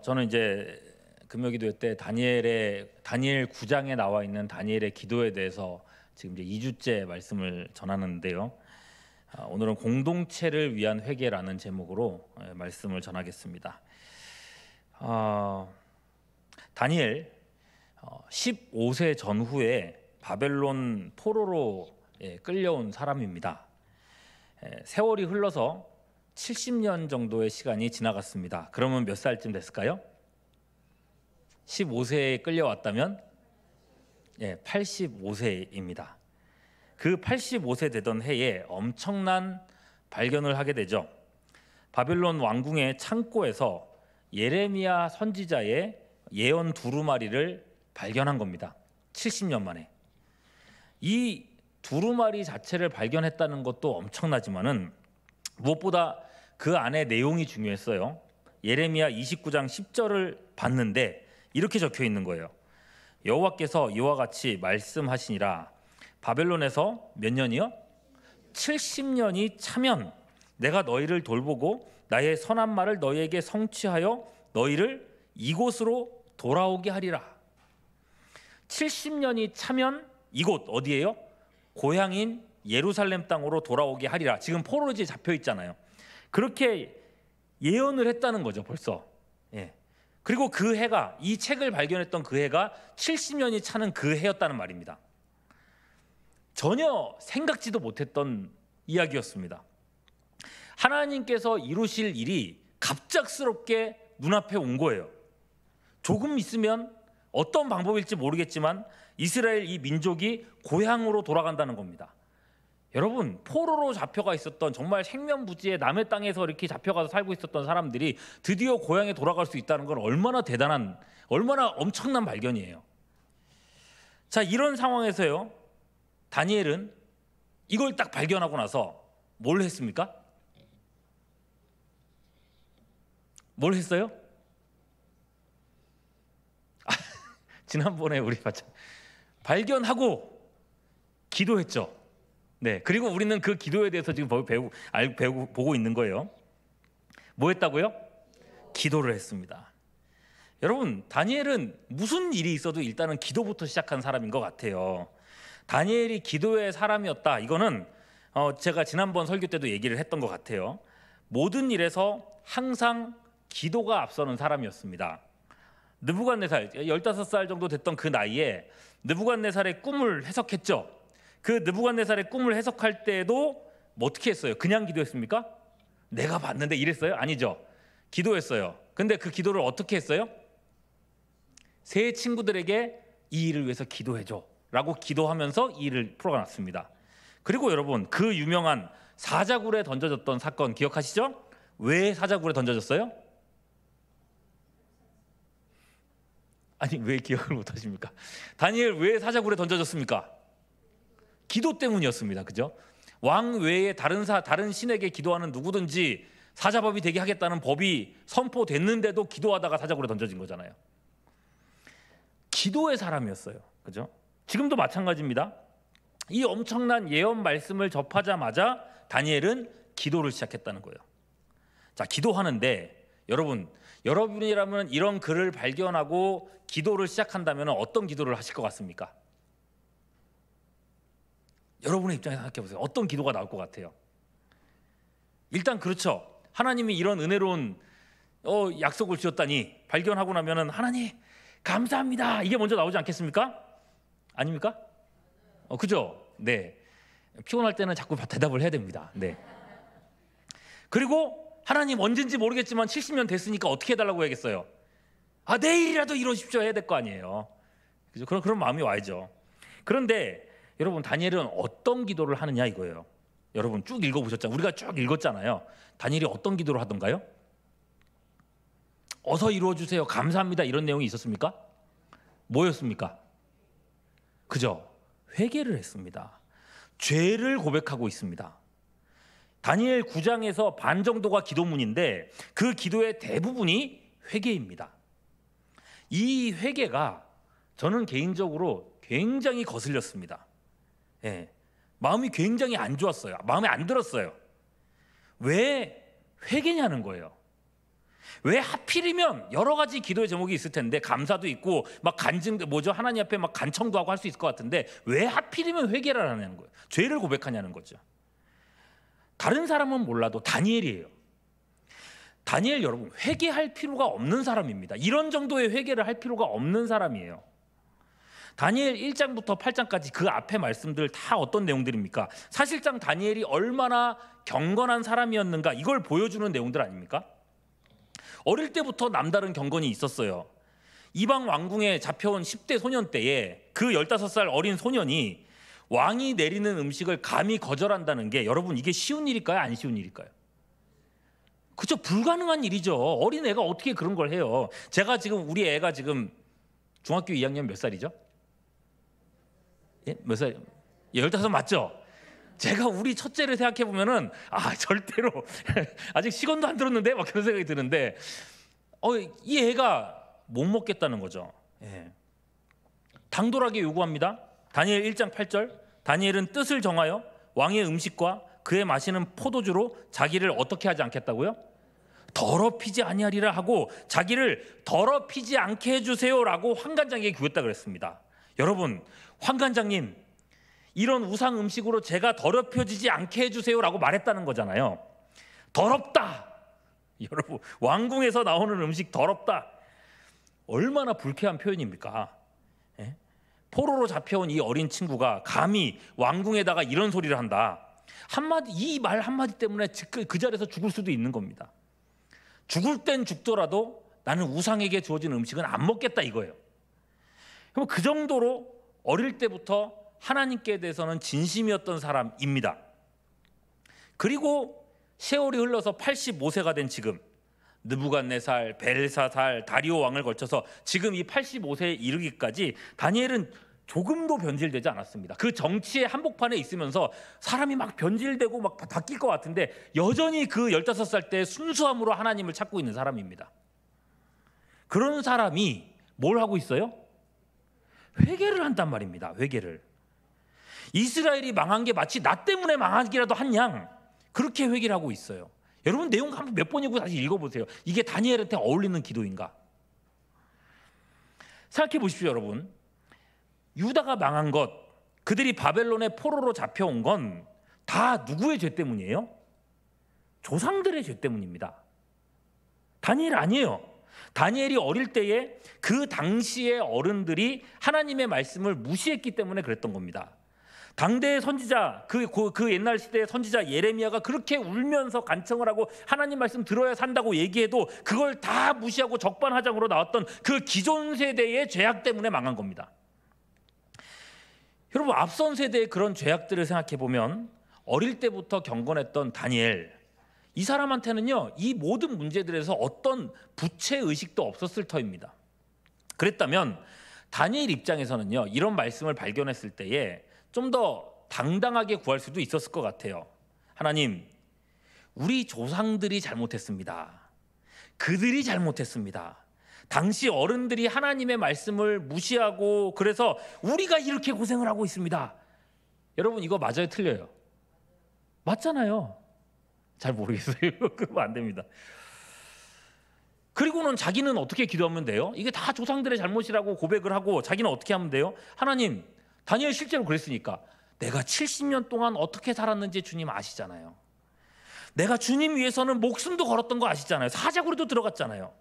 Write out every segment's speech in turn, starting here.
저는 이제 금요기도회 때 다니엘 9장에 나와 있는 다니엘의 기도에 대해서 지금 이제 2주째 말씀을 전하는데요. 오늘은 공동체를 위한 회개라는 제목으로 말씀을 전하겠습니다. 다니엘 15세 전후에 바벨론 포로로 끌려온 사람입니다. 세월이 흘러서 70년 정도의 시간이 지나갔습니다. 그러면 몇 살쯤 됐을까요? 15세에 끌려왔다면 85세입니다. 그 85세 되던 해에 엄청난 발견을 하게 되죠. 바벨론 왕궁의 창고에서 예레미야 선지자의 예언 두루마리를 발견한 겁니다. 70년 만에. 이 두루마리 자체를 발견했다는 것도 엄청나지만은 무엇보다 그 안에 내용이 중요했어요. 예레미야 29장 10절을 봤는데 이렇게 적혀 있는 거예요. 여호와께서 이와 같이 말씀하시니라. 바벨론에서 몇 년이요? 70년이 차면 내가 너희를 돌보고 나의 선한 말을 너희에게 성취하여 너희를 이곳으로 돌아오게 하리라. 70년이 차면 이곳 어디예요? 고향인 예루살렘 땅으로 돌아오게 하리라. 지금 포로지에 잡혀 있잖아요. 그렇게 예언을 했다는 거죠, 벌써. 그리고 그 해가, 이 책을 발견했던 그 해가 70년이 차는 그 해였다는 말입니다. 전혀 생각지도 못했던 이야기였습니다. 하나님께서 이루실 일이 갑작스럽게 눈앞에 온 거예요. 조금 있으면 어떤 방법일지 모르겠지만 이스라엘 이 민족이 고향으로 돌아간다는 겁니다. 여러분, 포로로 잡혀가 있었던 정말 생면부지에 남의 땅에서 이렇게 잡혀가서 살고 있었던 사람들이 드디어 고향에 돌아갈 수 있다는 건 얼마나 대단한, 얼마나 엄청난 발견이에요. 자, 이런 상황에서요, 다니엘은 이걸 딱 발견하고 나서 뭘 했습니까? 뭘 했어요? 지난번에 우리 발견하고 기도했죠. 그리고 우리는 그 기도에 대해서 지금 보고 있는 거예요. 뭐 했다고요? 기도를 했습니다. 여러분, 다니엘은 무슨 일이 있어도 일단은 기도부터 시작한 사람인 것 같아요. 다니엘이 기도의 사람이었다. 이거는 제가 지난번 설교 때도 얘기를 했던 것 같아요. 모든 일에서 항상 기도가 앞서는 사람이었습니다. 느부갓네살 15살 정도 됐던 그 나이에 느부갓네살의 꿈을 해석했죠. 그 느부갓네살의 꿈을 해석할 때도 어떻게 했어요? 그냥 기도했습니까? 내가 봤는데 이랬어요? 아니죠. 기도했어요. 근데 그 기도를 어떻게 했어요? 세 친구들에게 이 일을 위해서 기도해줘 라고 기도하면서 이 일을 풀어놨습니다. 그리고 여러분, 그 유명한 사자굴에 던져졌던 사건 기억하시죠? 왜 사자굴에 던져졌어요? 아니, 왜 기억을 못하십니까? 다니엘 왜 사자굴에 던져졌습니까? 기도 때문이었습니다. 그죠? 왕 외에 다른 신에게 기도하는 누구든지 사자법이 되게 하겠다는 법이 선포됐는데도 기도하다가 사자굴에 던져진 거잖아요. 기도의 사람이었어요. 그죠? 지금도 마찬가지입니다. 이 엄청난 예언 말씀을 접하자마자 다니엘은 기도를 시작했다는 거예요. 자, 기도하는데 여러분이라면 이런 글을 발견하고 기도를 시작한다면 어떤 기도를 하실 것 같습니까? 여러분의 입장에서 생각해 보세요. 어떤 기도가 나올 것 같아요? 일단 그렇죠. 하나님이 이런 은혜로운 약속을 주셨다니 발견하고 나면은 하나님 감사합니다. 이게 먼저 나오지 않겠습니까? 아닙니까? 그죠? 피곤할 때는 자꾸 대답을 해야 됩니다. 그리고 하나님 언젠지 모르겠지만 70년 됐으니까 어떻게 해달라고 해야겠어요? 내일이라도 이루십시오 해야 될 거 아니에요. 그죠? 그런 마음이 와야죠. 그런데 여러분, 다니엘은 어떤 기도를 하느냐 이거예요. 여러분 쭉 읽어보셨잖아요. 우리가 쭉 읽었잖아요. 다니엘이 어떤 기도를 하던가요? 어서 이루어주세요. 감사합니다. 이런 내용이 있었습니까? 뭐였습니까? 그죠? 회개를 했습니다. 죄를 고백하고 있습니다. 다니엘 9장에서 반 정도가 기도문인데 그 기도의 대부분이 회개입니다. 이 회개가 저는 개인적으로 굉장히 거슬렸습니다. 마음이 굉장히 안 좋았어요. 마음에 안 들었어요. 왜 회개냐는 거예요. 왜 하필이면 여러 가지 기도의 제목이 있을 텐데 감사도 있고 막 간증 하나님 앞에 막 간청도 하고 할 수 있을 것 같은데 왜 하필이면 회개를 하냐는 거예요. 죄를 고백하냐는 거죠. 다른 사람은 몰라도 다니엘이에요. 다니엘 여러분 회개할 필요가 없는 사람입니다. 이런 정도의 회개를 할 필요가 없는 사람이에요. 다니엘 1장부터 8장까지 그 앞에 말씀들 다 어떤 내용들입니까? 사실상 다니엘이 얼마나 경건한 사람이었는가 이걸 보여주는 내용들 아닙니까? 어릴 때부터 남다른 경건이 있었어요. 이방 왕궁에 잡혀온 10대 소년 때에 그 15살 어린 소년이 왕이 내리는 음식을 감히 거절한다는 게 여러분 이게 쉬운 일일까요? 안 쉬운 일일까요? 그죠? 불가능한 일이죠. 어린 애가 어떻게 그런 걸 해요? 제가 지금 우리 애가 지금 중학교 2학년 몇 살이죠? 예? 몇 살? 15 맞죠? 제가 우리 첫째를 생각해 보면은 절대로 아직 시건도 안 들었는데 막 그런 생각이 드는데 이 애가 못 먹겠다는 거죠. 예. 당돌하게 요구합니다. 다니엘 1장 8절 다니엘은 뜻을 정하여 왕의 음식과 그의 마시는 포도주로 자기를 어떻게 하지 않겠다고요? 더럽히지 아니하리라 하고 자기를 더럽히지 않게 해주세요라고 환관장에게 구했다 그랬습니다. 여러분 환관장님 이런 우상 음식으로 제가 더럽혀지지 않게 해주세요라고 말했다는 거잖아요. 더럽다. 여러분 왕궁에서 나오는 음식 더럽다. 얼마나 불쾌한 표현입니까? 예? 포로로 잡혀온 이 어린 친구가 감히 왕궁에다가 이런 소리를 한다. 이 말 한마디 때문에 그 자리에서 죽을 수도 있는 겁니다. 죽을 땐 죽더라도 나는 우상에게 주어진 음식은 안 먹겠다 이거예요. 그럼 그 정도로 어릴 때부터 하나님께 대해서는 진심이었던 사람입니다. 그리고 세월이 흘러서 85세가 된 지금 느부갓네살, 벨사살, 다리오 왕을 거쳐서 지금 이 85세에 이르기까지 다니엘은 조금도 변질되지 않았습니다. 그 정치의 한복판에 있으면서 사람이 막 변질되고 막 바뀔 것 같은데 여전히 그 15살 때 순수함으로 하나님을 찾고 있는 사람입니다. 그런 사람이 뭘 하고 있어요? 회개를 한단 말입니다. 회개를. 이스라엘이 망한 게 마치 나 때문에 망하기라도 한 양 그렇게 회개를 하고 있어요. 여러분 내용 한번 몇 번이고 다시 읽어보세요. 이게 다니엘한테 어울리는 기도인가? 생각해 보십시오 여러분. 유다가 망한 것, 그들이 바벨론의 포로로 잡혀온 건 다 누구의 죄 때문이에요? 조상들의 죄 때문입니다. 다니엘 아니에요. 다니엘이 어릴 때에 그 당시의 어른들이 하나님의 말씀을 무시했기 때문에 그랬던 겁니다. 당대의 선지자, 그 옛날 시대의 선지자 예레미야가 그렇게 울면서 간청을 하고 하나님 말씀 들어야 산다고 얘기해도 그걸 다 무시하고 적반하장으로 나왔던 그 기존 세대의 죄악 때문에 망한 겁니다. 여러분 앞선 세대의 그런 죄악들을 생각해 보면 어릴 때부터 경건했던 다니엘 이 사람한테는요 이 모든 문제들에서 어떤 부채의식도 없었을 터입니다. 그랬다면 다니엘 입장에서는요 이런 말씀을 발견했을 때에 좀 더 당당하게 구할 수도 있었을 것 같아요. 하나님 우리 조상들이 잘못했습니다. 그들이 잘못했습니다. 당시 어른들이 하나님의 말씀을 무시하고 그래서 우리가 이렇게 고생을 하고 있습니다. 여러분 이거 맞아요 틀려요? 맞잖아요. 잘 모르겠어요. 그러면 안 됩니다. 그리고는 자기는 어떻게 기도하면 돼요? 이게 다 조상들의 잘못이라고 고백을 하고 자기는 어떻게 하면 돼요? 하나님 다니엘 실제로 그랬으니까 내가 70년 동안 어떻게 살았는지 주님 아시잖아요. 내가 주님 위해서는 목숨도 걸었던 거 아시잖아요. 사자굴에도 들어갔잖아요.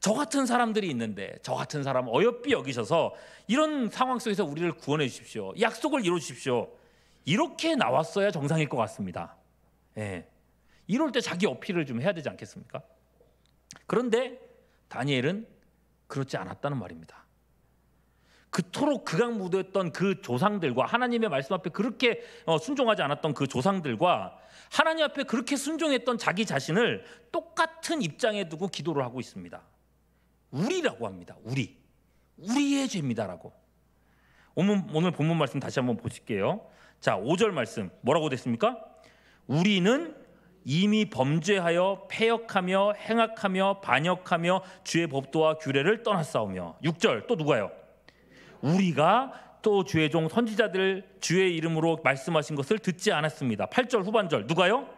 저 같은 사람들이 있는데 저 같은 사람 어여삐 여기셔서 이런 상황 속에서 우리를 구원해 주십시오. 약속을 이루어 주십시오. 이렇게 나왔어야 정상일 것 같습니다. 예. 이럴 때 자기 어필을 좀 해야 되지 않겠습니까? 그런데 다니엘은 그렇지 않았다는 말입니다. 그토록 극악무도했던 그 조상들과 하나님의 말씀 앞에 그렇게 순종하지 않았던 그 조상들과 하나님 앞에 그렇게 순종했던 자기 자신을 똑같은 입장에 두고 기도를 하고 있습니다. 우리라고 합니다. 우리의 죄입니다라고. 오늘 본문 말씀 다시 한번 보실게요. 자, 5절 말씀 뭐라고 됐습니까? 우리는 이미 범죄하여 패역하며 행악하며 반역하며 주의 법도와 규례를 떠났사오며. 6절 또 누가요? 우리가 또 주의 종 선지자들 주의 이름으로 말씀하신 것을 듣지 않았습니다. 8절 후반절 누가요?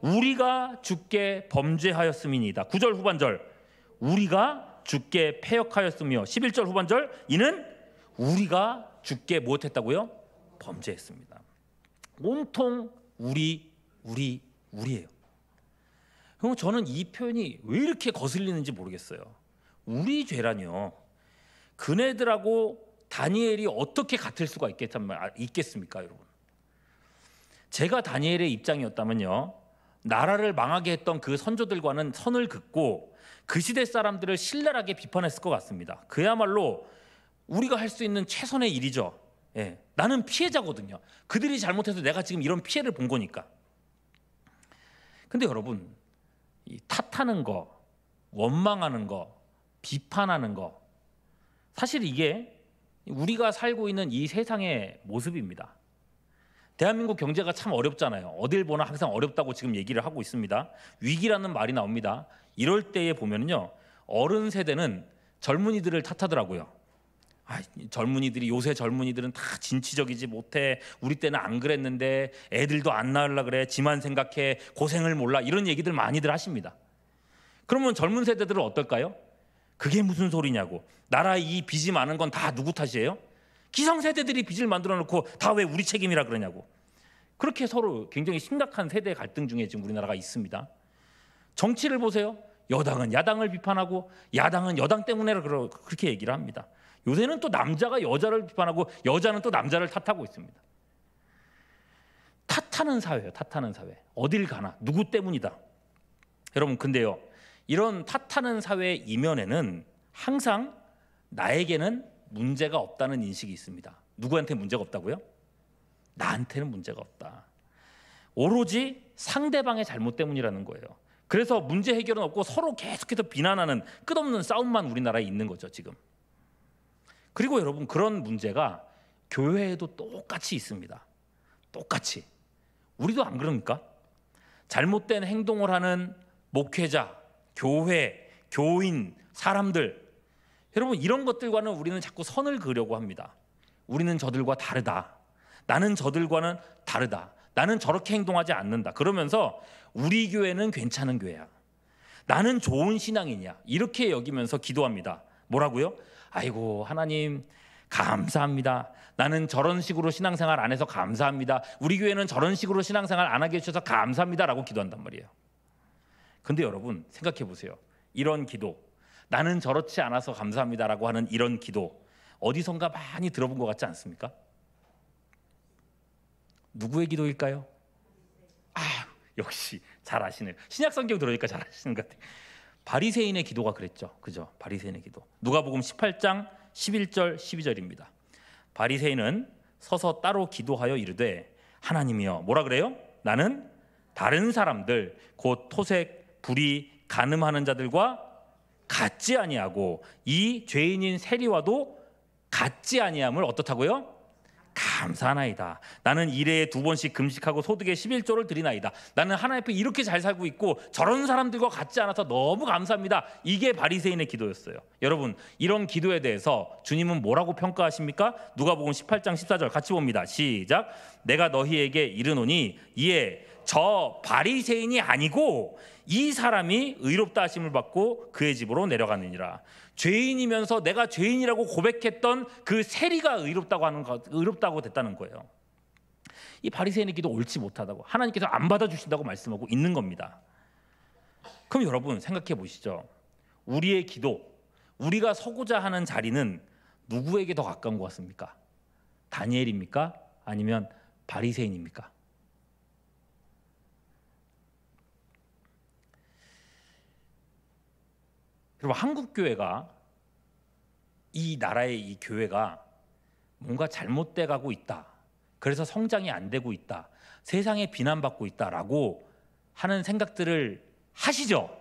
우리가 주께 범죄하였음이니이다. 9절 후반절 우리가 주께 패역하였으며 11절 후반절 이는 우리가 주께 무엇했다고요? 범죄했습니다. 온통 우리예요. 그럼 저는 이 표현이 왜 이렇게 거슬리는지 모르겠어요. 우리 죄라뇨. 그네들하고 다니엘이 어떻게 같을 수가 있겠습니까, 여러분? 제가 다니엘의 입장이었다면요, 나라를 망하게 했던 그 선조들과는 선을 긋고 그 시대 사람들을 신랄하게 비판했을 것 같습니다. 그야말로 우리가 할 수 있는 최선의 일이죠. 예, 나는 피해자거든요. 그들이 잘못해서 내가 지금 이런 피해를 본 거니까. 근데 여러분, 이 탓하는 거, 원망하는 거, 비판하는 거, 사실 이게 우리가 살고 있는 이 세상의 모습입니다. 대한민국 경제가 참 어렵잖아요. 어딜 보나 항상 어렵다고 지금 얘기를 하고 있습니다. 위기라는 말이 나옵니다. 이럴 때에 보면요, 어른 세대는 젊은이들을 탓하더라고요. 젊은이들이, 요새 젊은이들은 다 진취적이지 못해. 우리 때는 안 그랬는데, 애들도 안 낳으려 그래. 지만 생각해. 고생을 몰라. 이런 얘기들 많이들 하십니다. 그러면 젊은 세대들은 어떨까요? 그게 무슨 소리냐고. 나라 이 빚이 많은 건 다 누구 탓이에요? 기성세대들이 빚을 만들어 놓고 다 왜 우리 책임이라 그러냐고. 그렇게 서로 굉장히 심각한 세대 갈등 중에 지금 우리나라가 있습니다. 정치를 보세요. 여당은 야당을 비판하고 야당은 여당 때문에 그렇게 얘기를 합니다. 요새는 또 남자가 여자를 비판하고 여자는 또 남자를 탓하고 있습니다. 탓하는 사회예요. 탓하는 사회. 어딜 가나 누구 때문이다. 여러분, 근데요, 이런 탓하는 사회의 이면에는 항상 나에게는 문제가 없다는 인식이 있습니다. 누구한테 문제가 없다고요? 나한테는 문제가 없다. 오로지 상대방의 잘못 때문이라는 거예요. 그래서 문제 해결은 없고 서로 계속해서 비난하는 끝없는 싸움만 우리나라에 있는 거죠, 지금. 그리고 여러분, 그런 문제가 교회에도 똑같이 있습니다. 똑같이. 우리도 안 그럽니까? 잘못된 행동을 하는 목회자, 교회, 교인, 사람들, 여러분, 이런 것들과는 우리는 자꾸 선을 그으려고 합니다. 우리는 저들과 다르다. 나는 저들과는 다르다. 나는 저렇게 행동하지 않는다. 그러면서 우리 교회는 괜찮은 교회야. 나는 좋은 신앙이냐. 이렇게 여기면서 기도합니다. 뭐라고요? 아이고, 하나님 감사합니다. 나는 저런 식으로 신앙생활 안 해서 감사합니다. 우리 교회는 저런 식으로 신앙생활 안 하게 해주셔서 감사합니다라고 기도한단 말이에요. 근데 여러분, 생각해 보세요. 이런 기도, 나는 저렇지 않아서 감사합니다라고 하는 이런 기도, 어디선가 많이 들어본 것 같지 않습니까? 누구의 기도일까요? 역시 잘 아시네요. 신약 성경 들으니까 잘 아시는 것 같아요. 바리새인의 기도가 그랬죠. 그죠? 바리새인의 기도. 누가복음 18장 11절 12절입니다. 바리새인은 서서 따로 기도하여 이르되, 하나님이여, 뭐라 그래요? 나는 다른 사람들, 곧 토색, 불의, 간음하는 자들과 같지 아니하고 이 죄인인 세리와도 같지 아니함을 어떻다고요? 감사하나이다. 나는 일해에 2번씩 금식하고 소득의 11조를 드리나이다. 나는 하나님 앞에 이렇게 잘 살고 있고 저런 사람들과 같지 않아서 너무 감사합니다. 이게 바리새인의 기도였어요. 여러분, 이런 기도에 대해서 주님은 뭐라고 평가하십니까? 누가복음 18장 14절 같이 봅니다. 시작. 내가 너희에게 이르노니 이에 저 바리새인이 아니고 이 사람이 의롭다 하심을 받고 그의 집으로 내려가느니라. 죄인이면서 내가 죄인이라고 고백했던 그 세리가 의롭다고 됐다는 거예요. 이 바리새인의 기도 옳지 못하다고, 하나님께서 안 받아주신다고 말씀하고 있는 겁니다. 그럼 여러분, 생각해 보시죠. 우리의 기도, 우리가 서고자 하는 자리는 누구에게 더 가까운 것 같습니까? 다니엘입니까? 아니면 바리새인입니까? 여러분, 한국 교회가, 이 나라의 이 교회가 뭔가 잘못돼 가고 있다. 그래서 성장이 안 되고 있다. 세상에 비난받고 있다라고 하는 생각들을 하시죠?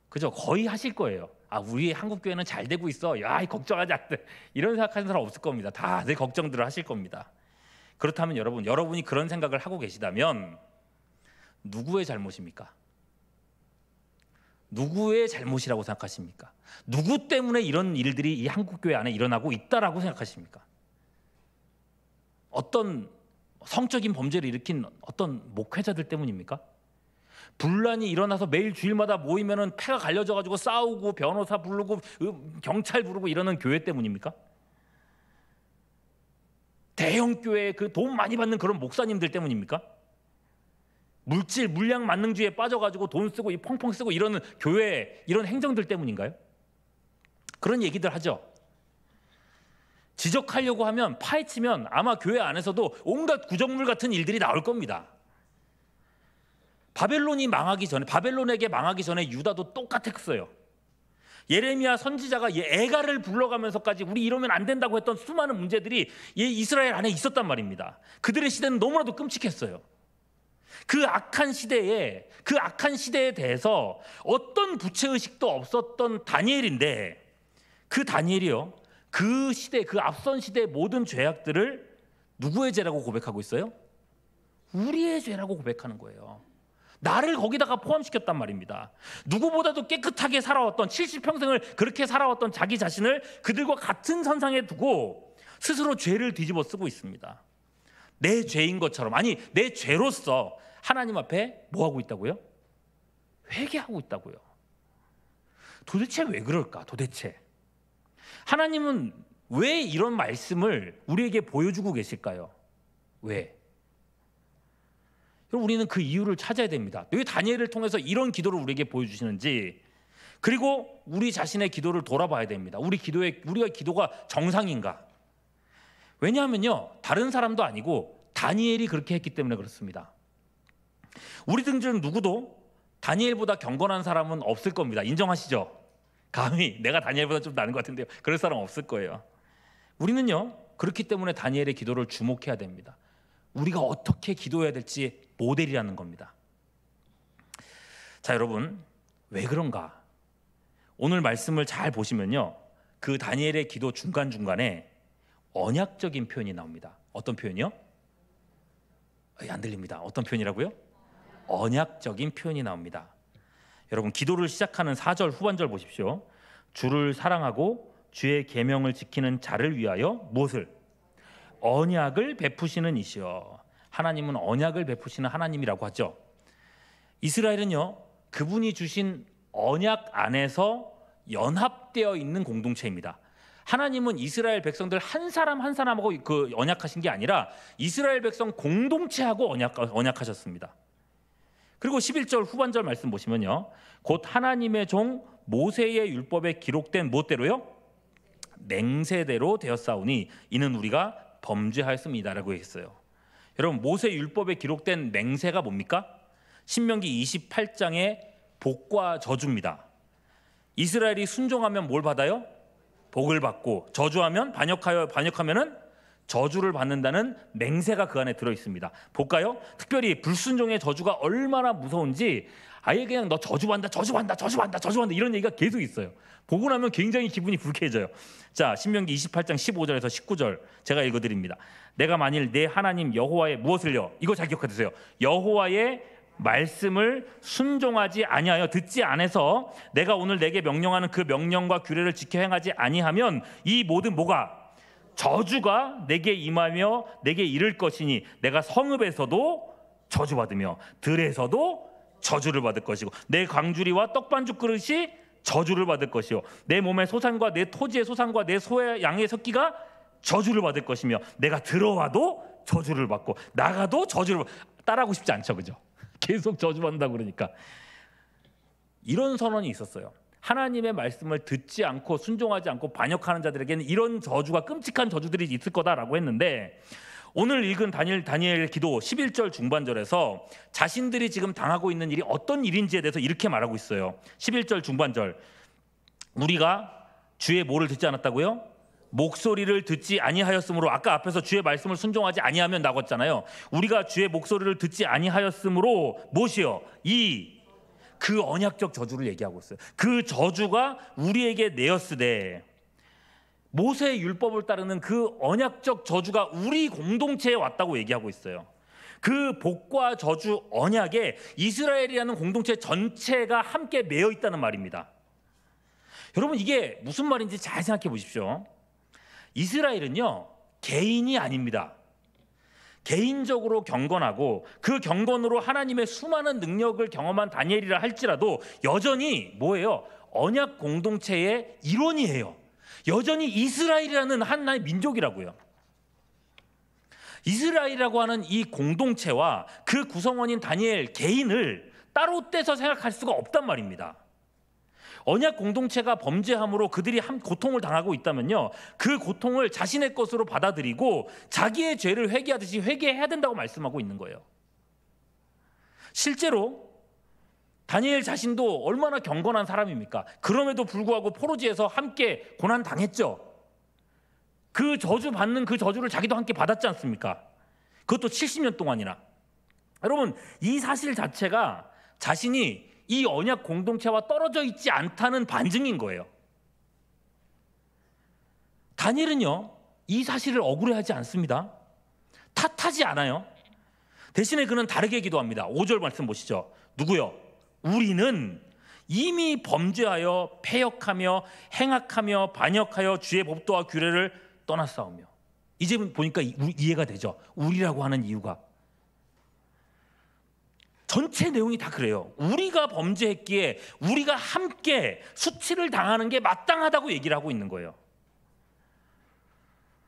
그죠? 거의 하실 거예요. 우리 한국 교회는 잘 되고 있어. 야, 걱정하지 않대. 이런 생각하는 사람 없을 겁니다. 다들 걱정들을 하실 겁니다. 그렇다면 여러분이 그런 생각을 하고 계시다면 누구의 잘못입니까? 누구의 잘못이라고 생각하십니까? 누구 때문에 이런 일들이 이 한국교회 안에 일어나고 있다라고 생각하십니까? 어떤 성적인 범죄를 일으킨 어떤 목회자들 때문입니까? 분란이 일어나서 매일 주일마다 모이면은 패가 갈려져 가지고 싸우고 변호사 부르고 경찰 부르고 이러는 교회 때문입니까? 대형 교회에 그 돈 많이 받는 그런 목사님들 때문입니까? 물량 만능주의에 빠져가지고 돈 쓰고 이 펑펑 쓰고 이러는 교회 이런 행정들 때문인가요? 그런 얘기들 하죠. 지적하려고 하면 파헤치면 아마 교회 안에서도 온갖 구정물 같은 일들이 나올 겁니다. 바벨론에게 망하기 전에 유다도 똑같았어요. 예레미야 선지자가 애가를 불러가면서까지 우리 이러면 안 된다고 했던 수많은 문제들이 이스라엘 안에 있었단 말입니다. 그들의 시대는 너무나도 끔찍했어요. 그 악한 시대에 대해서 어떤 부채의식도 없었던 다니엘인데, 그 다니엘이요, 그 앞선 시대의 모든 죄악들을 누구의 죄라고 고백하고 있어요? 우리의 죄라고 고백하는 거예요. 나를 거기다가 포함시켰단 말입니다. 누구보다도 깨끗하게 살아왔던 70평생을 그렇게 살아왔던 자기 자신을 그들과 같은 선상에 두고 스스로 죄를 뒤집어 쓰고 있습니다. 내 죄인 것처럼, 아니 내 죄로서 하나님 앞에 뭐 하고 있다고요? 회개하고 있다고요. 도대체 왜 그럴까? 도대체 하나님은 왜 이런 말씀을 우리에게 보여주고 계실까요? 왜? 우리는 그 이유를 찾아야 됩니다. 왜 다니엘을 통해서 이런 기도를 우리에게 보여주시는지, 그리고 우리 자신의 기도를 돌아봐야 됩니다. 우리가 기도가 정상인가? 왜냐하면요, 다른 사람도 아니고 다니엘이 그렇게 했기 때문에 그렇습니다. 우리 중 누구도 다니엘보다 경건한 사람은 없을 겁니다. 인정하시죠? 감히 내가 다니엘보다 좀 나은 것 같은데요, 그럴 사람 없을 거예요. 우리는요, 그렇기 때문에 다니엘의 기도를 주목해야 됩니다. 우리가 어떻게 기도해야 될지 모델이라는 겁니다. 자, 여러분, 왜 그런가? 오늘 말씀을 잘 보시면요, 그 다니엘의 기도 중간중간에 언약적인 표현이 나옵니다. 어떤 표현이요? 안 들립니다. 어떤 표현이라고요? 언약적인 표현이 나옵니다. 여러분, 기도를 시작하는 4절 후반절 보십시오. 주를 사랑하고 주의 계명을 지키는 자를 위하여 무엇을? 언약을 베푸시는 이시여. 하나님은 언약을 베푸시는 하나님이라고 하죠. 이스라엘은요, 그분이 주신 언약 안에서 연합되어 있는 공동체입니다. 하나님은 이스라엘 백성들 한 사람 한 사람하고 그 언약하신 게 아니라 이스라엘 백성 공동체하고 언약하셨습니다. 그리고 11절 후반절 말씀 보시면요, 곧 하나님의 종 모세의 율법에 기록된 무엇대로요? 맹세대로 되었사오니 이는 우리가 범죄하였습니다라고 했어요. 여러분, 모세 율법에 기록된 맹세가 뭡니까? 신명기 28장의 복과 저주입니다. 이스라엘이 순종하면 뭘 받아요? 복을 받고, 저주하면 반역하면은 저주를 받는다는 맹세가 그 안에 들어 있습니다. 볼까요? 특별히 불순종의 저주가 얼마나 무서운지 아예 그냥 너 저주받는다 이런 얘기가 계속 있어요. 보고 나면 굉장히 기분이 불쾌해져요. 자, 신명기 28장 15절에서 19절 제가 읽어드립니다. 내가 만일 내 하나님 여호와의 무엇을요? 이거 잘 기억해두세요. 여호와의 말씀을 순종하지 아니하여 듣지 않아서 내가 오늘 내게 명령하는 그 명령과 규례를 지켜 행하지 아니하면 이 모든 뭐가? 저주가 내게 임하며 내게 이를 것이니 내가 성읍에서도 저주받으며 들에서도 저주를 받을 것이고 내 광주리와 떡반죽 그릇이 저주를 받을 것이요 내 몸의 소산과 내 토지의 소산과 내 소의 양의 새끼가 저주를 받을 것이며 내가 들어와도 저주를 받고 나가도 저주를 따라하고 싶지 않죠, 그죠? 계속 저주받는다고 그러니까 이런 선언이 있었어요. 하나님의 말씀을 듣지 않고 순종하지 않고 반역하는 자들에게는 이런 저주가, 끔찍한 저주들이 있을 거다라고 했는데, 오늘 읽은 다니엘의 기도 11절 중반절에서 자신들이 지금 당하고 있는 일이 어떤 일인지에 대해서 이렇게 말하고 있어요. 11절 중반절, 우리가 주의 뭐를 듣지 않았다고요? 목소리를 듣지 아니하였으므로, 아까 앞에서 주의 말씀을 순종하지 아니하면 나왔잖아요. 우리가 주의 목소리를 듣지 아니하였으므로 무엇이요? 그 언약적 저주를 얘기하고 있어요. 그 저주가 우리에게 내었으되, 모세의 율법을 따르는 그 언약적 저주가 우리 공동체에 왔다고 얘기하고 있어요. 그 복과 저주 언약에 이스라엘이라는 공동체 전체가 함께 매여 있다는 말입니다. 여러분, 이게 무슨 말인지 잘 생각해 보십시오. 이스라엘은요, 개인이 아닙니다. 개인적으로 경건하고 그 경건으로 하나님의 수많은 능력을 경험한 다니엘이라 할지라도 여전히 뭐예요? 언약 공동체의 일원이에요. 여전히 이스라엘이라는 하나의 민족이라고요. 이스라엘이라고 하는 이 공동체와 그 구성원인 다니엘 개인을 따로 떼서 생각할 수가 없단 말입니다. 언약 공동체가 범죄함으로 그들이 고통을 당하고 있다면요, 그 고통을 자신의 것으로 받아들이고 자기의 죄를 회개하듯이 회개해야 된다고 말씀하고 있는 거예요. 실제로 다니엘 자신도 얼마나 경건한 사람입니까? 그럼에도 불구하고 포로지에서 함께 고난 당했죠. 그 저주 받는 그 저주를 자기도 함께 받았지 않습니까? 그것도 70년 동안이나. 여러분, 이 사실 자체가 자신이 이 언약 공동체와 떨어져 있지 않다는 반증인 거예요. 다니엘은요, 이 사실을 억울해하지 않습니다. 탓하지 않아요. 대신에 그는 다르게 기도합니다. 5절 말씀 보시죠. 누구요? 우리는 이미 범죄하여 패역하며 행악하며 반역하여 주의 법도와 규례를 떠났사오며. 이제 보니까 이해가 되죠. 우리라고 하는 이유가 전체 내용이 다 그래요. 우리가 범죄했기에 우리가 함께 수치를 당하는 게 마땅하다고 얘기를 하고 있는 거예요.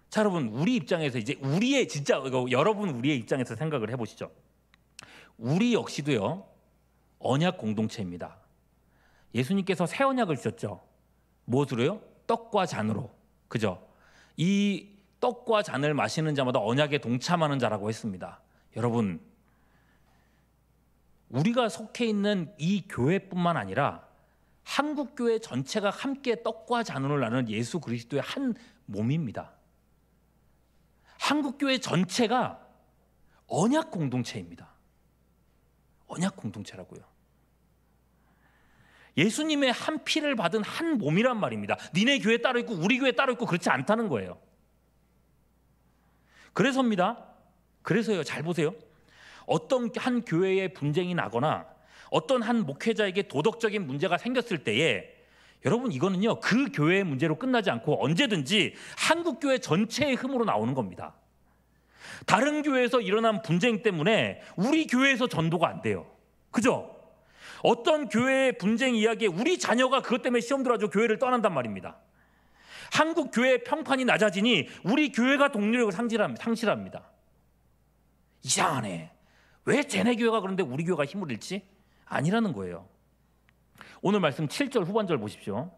자, 여러분, 우리 입장에서 이제 우리의 진짜 여러분 우리의 입장에서 생각을 해보시죠. 우리 역시도요, 언약 공동체입니다. 예수님께서 새 언약을 주셨죠. 무엇으로요? 떡과 잔으로. 그죠? 이 떡과 잔을 마시는 자마다 언약에 동참하는 자라고 했습니다. 여러분, 우리가 속해 있는 이 교회뿐만 아니라 한국 교회 전체가 함께 떡과 잔을 나누는 예수 그리스도의 한 몸입니다. 한국 교회 전체가 언약 공동체입니다. 언약 공동체라고요. 예수님의 한 피를 받은 한 몸이란 말입니다. 니네 교회 따로 있고 우리 교회 따로 있고 그렇지 않다는 거예요. 그래서입니다. 그래서요, 잘 보세요. 어떤 한 교회에 분쟁이 나거나 어떤 한 목회자에게 도덕적인 문제가 생겼을 때에 여러분, 이거는요, 그 교회의 문제로 끝나지 않고 언제든지 한국 교회 전체의 흠으로 나오는 겁니다. 다른 교회에서 일어난 분쟁 때문에 우리 교회에서 전도가 안 돼요. 그죠? 어떤 교회의 분쟁 이야기에 우리 자녀가 그것 때문에 시험 들어가지고 교회를 떠난단 말입니다. 한국 교회의 평판이 낮아지니 우리 교회가 동력을 상실합니다. 이상하네. 왜 쟤네 교회가 그런데 우리 교회가 힘을 잃지? 아니라는 거예요. 오늘 말씀 7절 후반절 보십시오.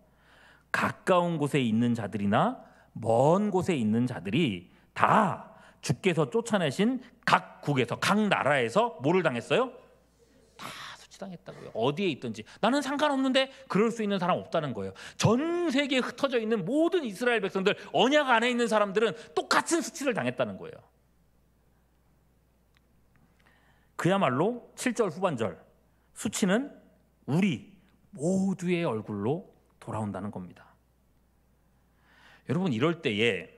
가까운 곳에 있는 자들이나 먼 곳에 있는 자들이 다 주께서 쫓아내신 각 국에서, 각 나라에서 뭐를 당했어요? 다 수치당했다고요. 어디에 있든지. 나는 상관없는데 그럴 수 있는 사람 없다는 거예요. 전 세계에 흩어져 있는 모든 이스라엘 백성들, 언약 안에 있는 사람들은 똑같은 수치를 당했다는 거예요. 그야말로 7절 후반절, 수치는 우리 모두의 얼굴로 돌아온다는 겁니다. 여러분, 이럴 때에,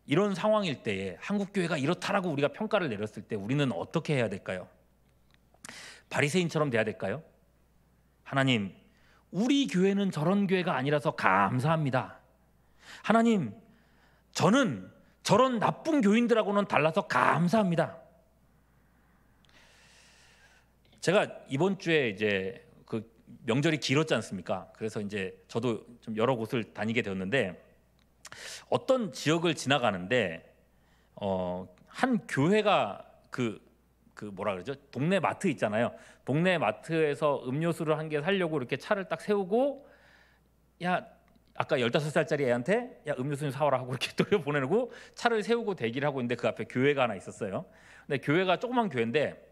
이런 상황일 때에 한국 교회가 이렇다라고 우리가 평가를 내렸을 때 우리는 어떻게 해야 될까요? 바리새인처럼 돼야 될까요? 하나님, 우리 교회는 저런 교회가 아니라서 감사합니다. 하나님, 저는 저런 나쁜 교인들하고는 달라서 감사합니다. 제가 이번 주에 이제 그 명절이 길었지 않습니까? 그래서 이제 저도 좀 여러 곳을 다니게 되었는데, 어떤 지역을 지나가는데 한 교회가 그 뭐라 그러죠? 동네 마트 있잖아요. 동네 마트에서 음료수를 한 개 사려고 이렇게 차를 딱 세우고, 야, 아까 15살짜리 애한테 야, 음료수 좀 사와라 하고 이렇게 돌려보내고 차를 세우고 대기를 하고 있는데 그 앞에 교회가 하나 있었어요. 근데 교회가 조그만 교회인데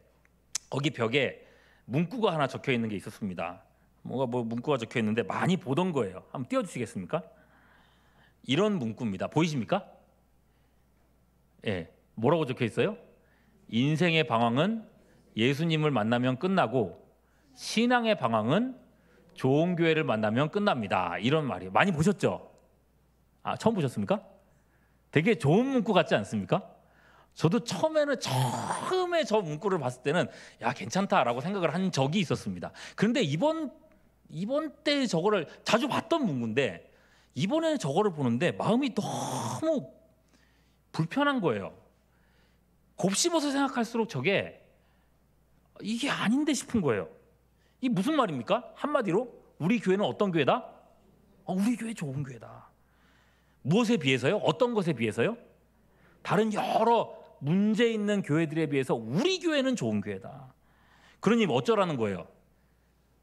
거기 벽에 문구가 하나 적혀 있는 게 있었습니다. 뭐 문구가 적혀 있는데 많이 보던 거예요. 한번 띄워주시겠습니까? 이런 문구입니다. 보이십니까? 예, 뭐라고 적혀 있어요? 인생의 방황은 예수님을 만나면 끝나고 신앙의 방황은 좋은 교회를 만나면 끝납니다. 이런 말이에요. 많이 보셨죠? 아, 처음 보셨습니까? 되게 좋은 문구 같지 않습니까? 저도 처음에 저 문구를 봤을 때는 야, 괜찮다라고 생각을 한 적이 있었습니다. 그런데 이번 때 저거를 자주 봤던 문구인데 이번에 저거를 보는데 마음이 너무 불편한 거예요. 곱씹어서 생각할수록 이게 아닌데 싶은 거예요. 이게 무슨 말입니까? 한마디로 우리 교회는 어떤 교회다? 우리 교회 좋은 교회다. 무엇에 비해서요? 어떤 것에 비해서요? 다른 여러 문제 있는 교회들에 비해서 우리 교회는 좋은 교회다. 그러니 어쩌라는 거예요?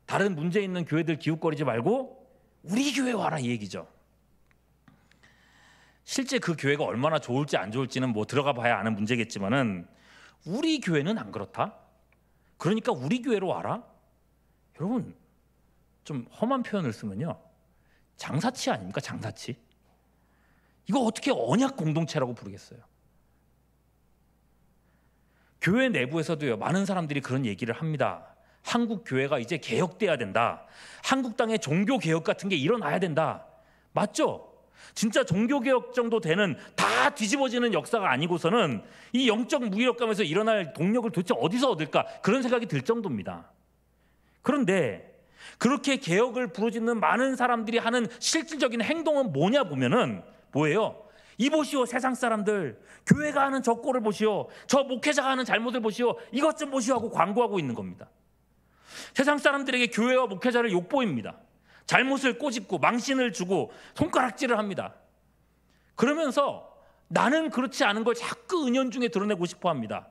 다른 문제 있는 교회들 기웃거리지 말고 우리 교회 와라 이 얘기죠. 실제 그 교회가 얼마나 좋을지 안 좋을지는 뭐 들어가 봐야 아는 문제겠지만은 우리 교회는 안 그렇다. 그러니까 우리 교회로 와라. 여러분 좀 험한 표현을 쓰면요, 장사치 아닙니까? 장사치. 이거 어떻게 언약 공동체라고 부르겠어요? 교회 내부에서도요, 많은 사람들이 그런 얘기를 합니다. 한국 교회가 이제 개혁돼야 된다. 한국 땅에 종교 개혁 같은 게 일어나야 된다. 맞죠? 진짜 종교 개혁 정도 되는 다 뒤집어지는 역사가 아니고서는 이 영적 무기력감에서 일어날 동력을 도대체 어디서 얻을까? 그런 생각이 들 정도입니다. 그런데 그렇게 개혁을 부르짖는 많은 사람들이 하는 실질적인 행동은 뭐냐 보면은 뭐예요? 이보시오 세상 사람들, 교회가 하는 저 꼴을 보시오, 저 목회자가 하는 잘못을 보시오, 이것 좀 보시오 하고 광고하고 있는 겁니다. 세상 사람들에게 교회와 목회자를 욕보입니다. 잘못을 꼬집고 망신을 주고 손가락질을 합니다. 그러면서 나는 그렇지 않은 걸 자꾸 은연중에 드러내고 싶어 합니다.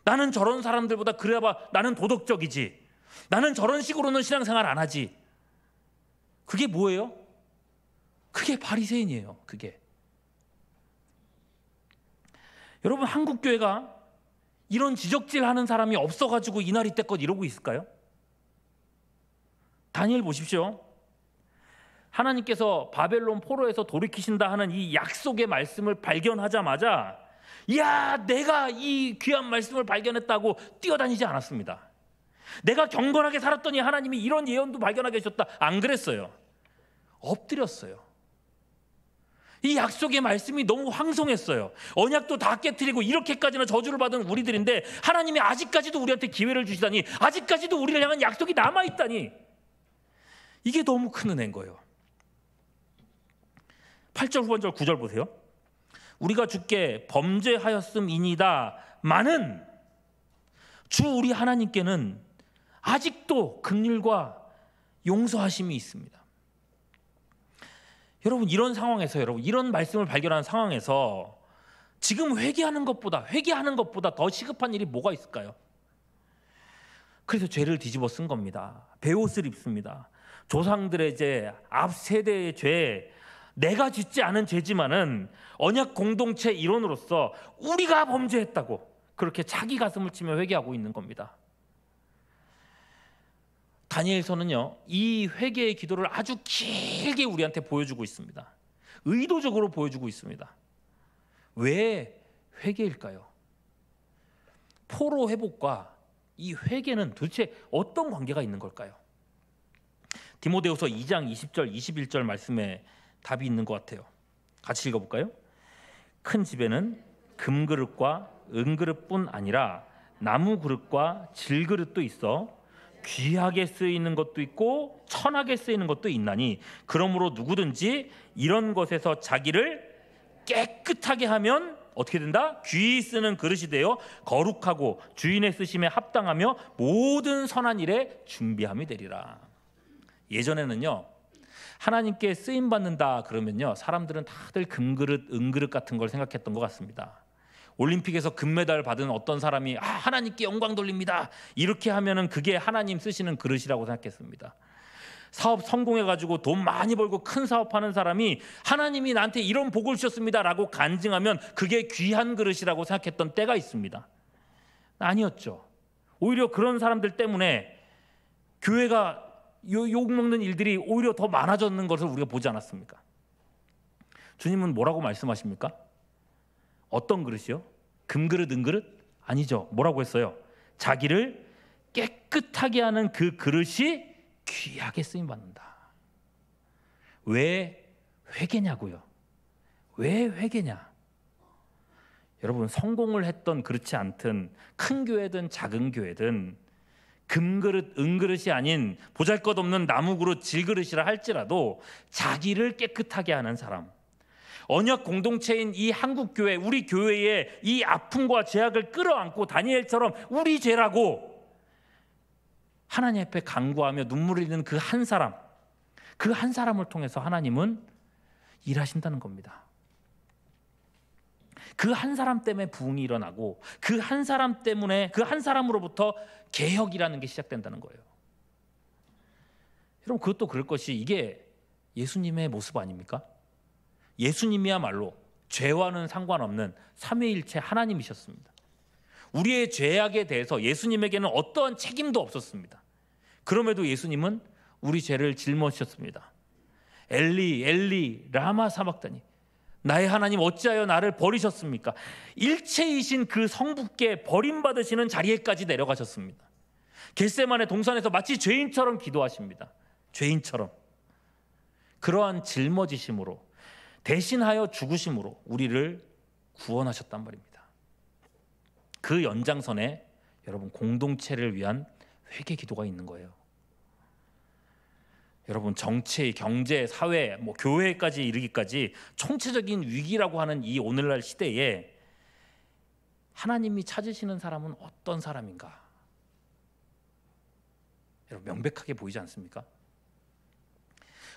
나는 저런 사람들보다 그래봐 나는 도덕적이지, 나는 저런 식으로는 신앙생활 안 하지. 그게 뭐예요? 그게 바리새인이에요. 그게. 여러분 한국 교회가 이런 지적질하는 사람이 없어가지고 이날 이때껏 이러고 있을까요? 다니엘 보십시오. 하나님께서 바벨론 포로에서 돌이키신다 하는 이 약속의 말씀을 발견하자마자 야, 내가 이 귀한 말씀을 발견했다고 뛰어다니지 않았습니다. 내가 경건하게 살았더니 하나님이 이런 예언도 발견하게 하셨다, 안 그랬어요. 엎드렸어요. 이 약속의 말씀이 너무 황송했어요. 언약도 다 깨트리고 이렇게까지나 저주를 받은 우리들인데 하나님이 아직까지도 우리한테 기회를 주시다니, 아직까지도 우리를 향한 약속이 남아있다니, 이게 너무 큰 은혜인 거예요. 8절 후반절 9절 보세요. 우리가 주께 범죄하였음이니이다 마는 주 우리 하나님께는 아직도 긍휼과 용서하심이 있습니다. 여러분 이런 상황에서, 여러분 이런 말씀을 발견한 상황에서 지금 회개하는 것보다 더 시급한 일이 뭐가 있을까요? 그래서 죄를 뒤집어 쓴 겁니다. 베옷을 입습니다. 조상들의 죄, 앞 세대의 죄, 내가 짓지 않은 죄지만은 언약 공동체 일원으로서 우리가 범죄했다고 그렇게 자기 가슴을 치며 회개하고 있는 겁니다. 다니엘서는요, 이 회개의 기도를 아주 길게 우리한테 보여주고 있습니다. 의도적으로 보여주고 있습니다. 왜 회개일까요? 포로 회복과 이 회개는 도대체 어떤 관계가 있는 걸까요? 디모데후서 2장 20절 21절 말씀에 답이 있는 것 같아요. 같이 읽어볼까요? 큰 집에는 금그릇과 은그릇뿐 아니라 나무 그릇과 질그릇도 있어 귀하게 쓰이는 것도 있고 천하게 쓰이는 것도 있나니 그러므로 누구든지 이런 것에서 자기를 깨끗하게 하면 어떻게 된다? 귀히 쓰는 그릇이 되어 거룩하고 주인의 쓰심에 합당하며 모든 선한 일에 준비함이 되리라. 예전에는요, 하나님께 쓰임 받는다 그러면요, 사람들은 다들 금그릇, 은그릇 같은 걸 생각했던 것 같습니다. 올림픽에서 금메달 받은 어떤 사람이 하나님께 영광 돌립니다, 이렇게 하면은 그게 하나님 쓰시는 그릇이라고 생각했습니다. 사업 성공해가지고 돈 많이 벌고 큰 사업하는 사람이 하나님이 나한테 이런 복을 주셨습니다라고 간증하면 그게 귀한 그릇이라고 생각했던 때가 있습니다. 아니었죠. 오히려 그런 사람들 때문에 교회가 욕먹는 일들이 오히려 더 많아졌는 것을 우리가 보지 않았습니까? 주님은 뭐라고 말씀하십니까? 어떤 그릇이요? 금그릇, 은그릇? 아니죠. 뭐라고 했어요? 자기를 깨끗하게 하는 그 그릇이 귀하게 쓰임받는다. 왜 회개냐고요? 왜 회개냐? 여러분, 성공을 했던 그렇지 않든 큰 교회든 작은 교회든 금그릇, 은그릇이 아닌 보잘것없는 나무그릇, 질그릇이라 할지라도 자기를 깨끗하게 하는 사람, 언약 공동체인 이 한국 교회, 우리 교회의 이 아픔과 죄악을 끌어안고 다니엘처럼 우리 죄라고 하나님 앞에 간구하며 눈물을 흘리는 그 한 사람, 그 한 사람을 통해서 하나님은 일하신다는 겁니다. 그 한 사람 때문에 부흥이 일어나고 그 한 사람 때문에 그 한 사람으로부터 개혁이라는 게 시작된다는 거예요. 여러분, 그것도 그럴 것이 이게 예수님의 모습 아닙니까? 예수님이야말로 죄와는 상관없는 삼위일체 하나님이셨습니다. 우리의 죄악에 대해서 예수님에게는 어떠한 책임도 없었습니다. 그럼에도 예수님은 우리 죄를 짊어지셨습니다. 엘리 엘리 라마 사박다니, 나의 하나님 어찌하여 나를 버리셨습니까? 일체이신 그 성부께 버림받으시는 자리에까지 내려가셨습니다. 겟세마네 동산에서 마치 죄인처럼 기도하십니다. 죄인처럼. 그러한 짊어지심으로, 대신하여 죽으심으로 우리를 구원하셨단 말입니다. 그 연장선에 여러분, 공동체를 위한 회개 기도가 있는 거예요. 여러분, 정치, 경제, 사회, 교회까지 이르기까지 총체적인 위기라고 하는 이 오늘날 시대에 하나님이 찾으시는 사람은 어떤 사람인가? 여러분, 명백하게 보이지 않습니까?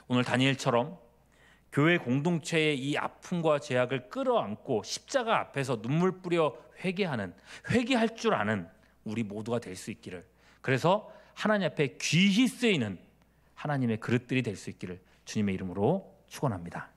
오늘 다니엘처럼 교회 공동체의 이 아픔과 죄악을 끌어안고 십자가 앞에서 눈물 뿌려 회개할 줄 아는 우리 모두가 될 수 있기를, 그래서 하나님 앞에 귀히 쓰이는 하나님의 그릇들이 될 수 있기를 주님의 이름으로 축원합니다.